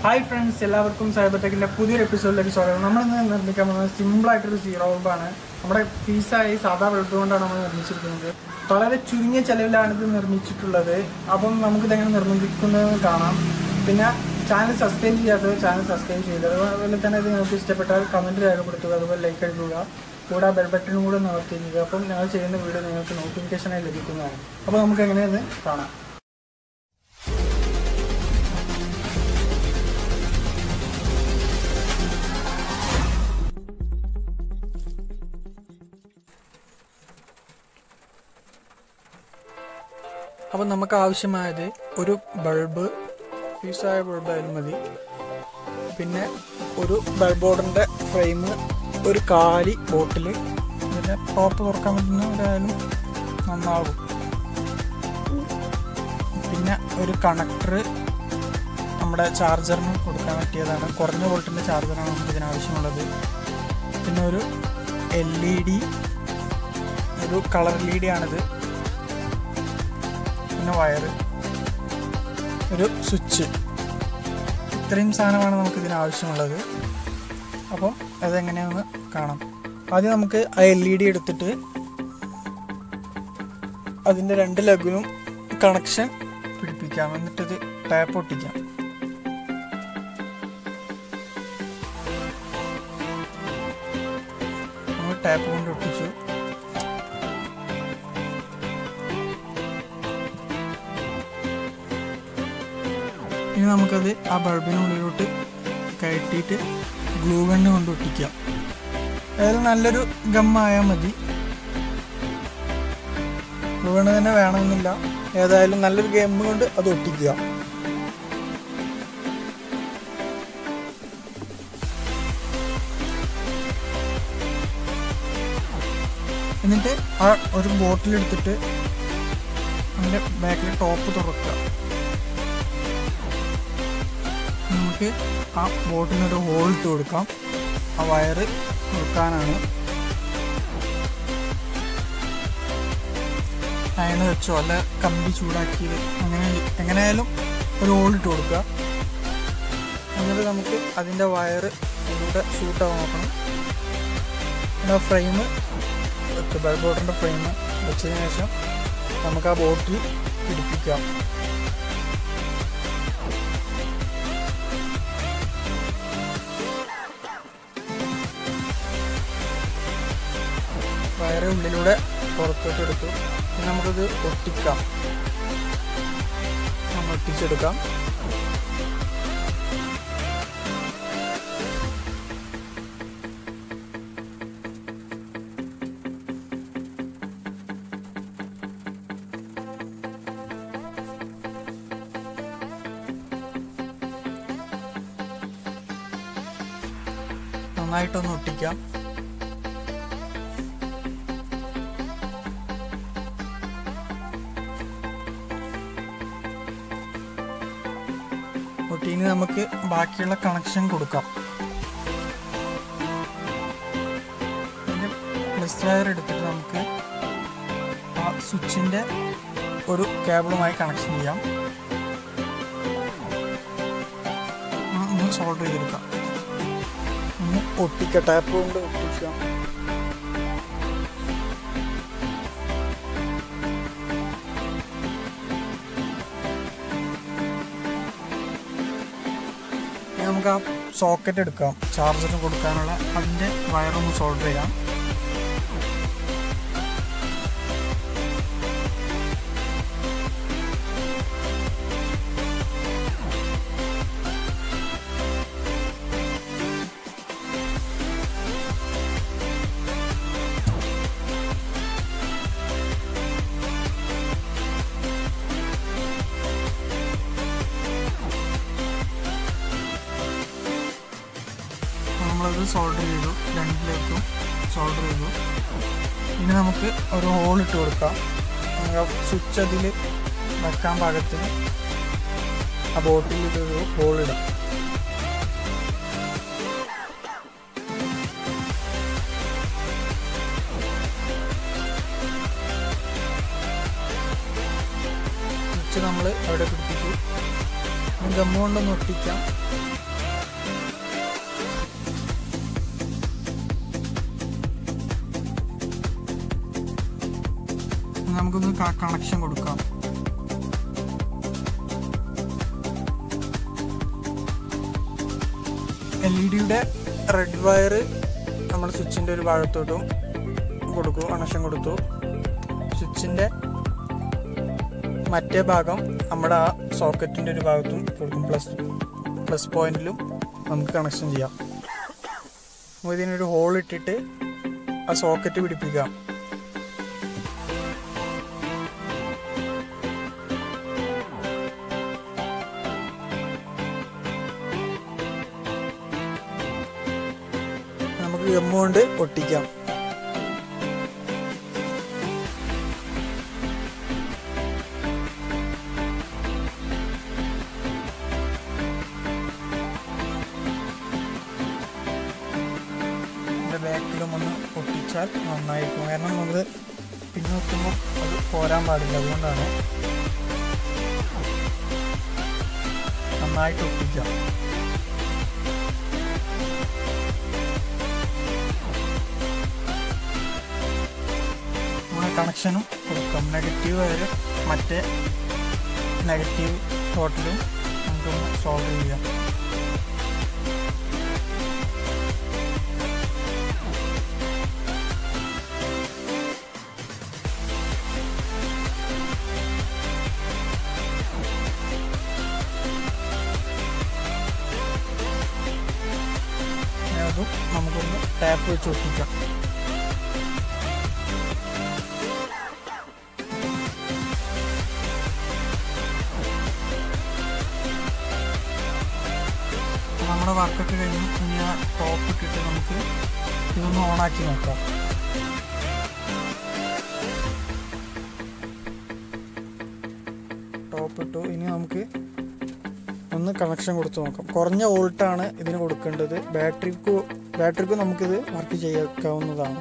Hi friends, എല്ലാവർക്കും cyber ടെക്കിൻ്റെ പുതിയൊരു എപ്പിസോഡിലേക്ക് സ്വാഗതം. നമ്മളിന്ന് നിർമ്മിക്കാൻ പോകുന്നത് സിമ്പിളായിട്ടൊരു സീറോ ബൾബാണ്. നമ്മുടെ പീസായി സാധാ ബൾബ് കൊണ്ടാണ് നമ്മൾ നിർമ്മിച്ചിരിക്കുന്നത്. വളരെ ചുരുങ്ങിയ ചിലവിലാണ് ഇത് നിർമ്മിച്ചിട്ടുള്ളത്. അപ്പം നമുക്കിതെങ്ങനെ നിർമ്മിക്കുന്നതെന്ന് കാണാം. പിന്നെ ചാനൽ സബ്സ്ക്രൈബ് ചെയ്യാത്തത് ചാനൽ സബ്സ്ക്രൈബ് ചെയ്യുക. അതുപോലെ തന്നെ ഇത് നിങ്ങൾക്ക് ഇഷ്ടപ്പെട്ടാൽ കമൻറ്റ് രേഖപ്പെടുത്തുക, അതുപോലെ ലൈക്ക് അടിക്കുക, കൂടെ ബെൽ ബട്ടണും കൂടെ നിവർത്തിക്കുക. അപ്പം ഞങ്ങൾ ചെയ്യുന്ന വീഡിയോ നിങ്ങൾക്ക് നോട്ടിഫിക്കേഷനായി ലഭിക്കുന്നതാണ്. അപ്പോൾ നമുക്ക് എങ്ങനെയെന്ന് കാണാം. അപ്പം നമുക്ക് ആവശ്യമായത് ഒരു ബൾബ്, ഫീസായ ബൾബായാലും മതി. പിന്നെ ഒരു ബൾബ് ബോർഡിൻ്റെ ഫ്രെയിം, ഒരു കാലി ബോട്ടിൽ, ഇതിൻ്റെ ടോപ്പ് തുറക്കാൻ പറ്റുന്നവരായാലും നന്നാകും. പിന്നെ ഒരു കണക്ടർ, നമ്മുടെ ചാർജറിന് കൊടുക്കാൻ പറ്റിയതാണ്. കുറഞ്ഞ വോൾട്ടിൻ്റെ ചാർജറാണ് നമുക്ക് ഇതിനാവശ്യമുള്ളത്. പിന്നെ ഒരു LED, ഒരു കളർ LED ആണിത്. പിന്നെ വയറ്, ഒരു സ്വിച്ച്, ഇത്രയും സാധനമാണ് നമുക്ക് ഇതിനാവശ്യമുള്ളത്. അപ്പോൾ അതെങ്ങനെയാണെന്ന് കാണാം. ആദ്യം നമുക്ക് ആ LED എടുത്തിട്ട് അതിൻ്റെ 2 ലഗിനും കണക്ഷൻ പിടിപ്പിക്കാം. എന്നിട്ടത് ടാപ്പ് ഒട്ടിക്കാം. നമ്മൾ ടാപ്പ് കൊണ്ട് ഒട്ടിച്ചു. ഇനി നമുക്കത് ആ ബൾബിനുള്ളിലോട്ട് കയറ്റിയിട്ട് ഗ്ലൂ ഗണ്ണ് കൊണ്ട് ഒട്ടിക്കാം. അതിൽ നല്ലൊരു ഗമ്മായാൽ മതി. ഗ്ലൂ ഗണ്ണ് തന്നെ വേണമെന്നില്ല, ഏതായാലും നല്ലൊരു ഗമ്മ് കൊണ്ട് അത് ഒട്ടിക്കുക. എന്നിട്ട് ആ ഒരു ബോട്ടിലെടുത്തിട്ട് അതിൻ്റെ ബാക്കിൽ ടോപ്പ് തുറക്കുക. നമുക്ക് ആ ബോട്ടിനൊരു ഹോൾ ഇട്ട് കൊടുക്കാം. ആ വയറ് കൊടുക്കാനാണ്. അയണ് വെച്ചോ അല്ല കമ്പി ചൂടാക്കിയത് എങ്ങനെയായാലും ഒരു ഹോൾ ഇട്ട് കൊടുക്കുക. എന്നിട്ട് നമുക്ക് അതിൻ്റെ വയറ് ഇതിലൂടെ ഷൂട്ടാവാൻ നോക്കണം. പിന്നെ ഫ്രെയിം, ബൾബ് ബോർഡിൻ്റെ ഫ്രെയിം വെച്ചതിന് ശേഷം നമുക്ക് ആ ബോട്ടിൽ പിടിപ്പിക്കാം. വയറ് ഉള്ളിലൂടെ പുറത്തോട്ട് എടുത്തു. പിന്നെ നമുക്കത് ഒട്ടിക്കാം. ഒട്ടിച്ചെടുക്കാം. നന്നായിട്ടൊന്ന് ഒട്ടിക്കാം. ഒട്ടിന് നമുക്ക് ബാക്കിയുള്ള കണക്ഷൻ കൊടുക്കാം. അതിൻ്റെ പ്ലസ് വയർ എടുത്തിട്ട് നമുക്ക് ആ സ്വിച്ചിൻ്റെ ഒരു കേബിളുമായി കണക്ഷൻ ചെയ്യാം. ഒന്ന് സോൾഡർ ചെയ്തെടുക്കാം. ഒന്ന് ഒട്ടിക്കാം. ടാപ്പ് കൊണ്ട് ഒട്ടിക്കാം. നമുക്ക് ആ സോക്കറ്റ് എടുക്കാം. ചാർജറിന് കൊടുക്കാനുള്ള അതിൻ്റെ വയറൊന്ന് സോൾഡർ ചെയ്യാം. നമ്മളത് സോൾഡർ ചെയ്തു. 2 സോൾഡർ ചെയ്തു. ഇനി നമുക്ക് ഒരു ഹോൾ ഇട്ട് കൊടുക്കാം. സ്വിച്ച് അതിൽ വെക്കാൻ പാകത്തിന് ആ ബോട്ടിൽ ഒരു ഹോൾ ഇടാം. സ്വിച്ച് നമ്മൾ അവിടെ പിടിപ്പിച്ചു. ഗമ്മ കൊണ്ടൊന്ന് ഒട്ടിക്കാം. നമുക്കൊന്ന് കണക്ഷൻ കൊടുക്കാം. LED-യുടെ റെഡ് വയർ നമ്മൾ സ്വിച്ചിൻ്റെ ഒരു ഭാഗത്തോട്ടും കൊടുക്കും, കണക്ഷൻ കൊടുത്തു. സ്വിച്ചിൻ്റെ മറ്റേ ഭാഗം നമ്മുടെ ആ സോക്കറ്റിൻ്റെ ഒരു ഭാഗത്തും കൊടുക്കും. പ്ലസ് പോയിന്റിലും നമുക്ക് കണക്ഷൻ ചെയ്യാം. അപ്പോൾ ഇതിനൊരു ഹോൾ ഇട്ടിട്ട് ആ സോക്കറ്റ് പിടിപ്പിക്കാം. നമുക്ക് ഗം കൊണ്ട് ഒട്ടിക്കാം. ബാക്കിലും ഒന്ന് ഒട്ടിച്ചാൽ നന്നായിരിക്കും. കാരണം നമ്മൾ പിന്നെ നോക്കുമ്പോൾ അത് പോരാൻ പാടില്ല. അതുകൊണ്ടാണ് നന്നായിട്ട് ഒട്ടിക്കാം. കണക്ഷനും കൊടുക്കാം. നെഗറ്റീവ് വയർ മറ്റേ നെഗറ്റീവ് ടോട്ടലും നമുക്കൊന്ന് സോൾവ് ചെയ്യാം. അതും നമുക്കൊന്ന് ടാപ്പ് വെച്ച് ഒട്ടിക്കാം. നമ്മുടെ വർക്കൊക്കെ കഴിഞ്ഞ് ഇനി ആ ടോപ്പ് ഇട്ടിട്ട് നമുക്ക് ഇതൊന്ന് ഓണാക്കി നോക്കാം. ടോപ്പ് ഇട്ടു. ഇനി നമുക്ക് ഒന്ന് കണക്ഷൻ കൊടുത്ത് നോക്കാം. കുറഞ്ഞ വോൾട്ടാണ് ഇതിന് കൊടുക്കേണ്ടത്. ബാറ്ററിക്ക് നമുക്കിത് വർക്ക് ചെയ്യാവുന്നതാണ്.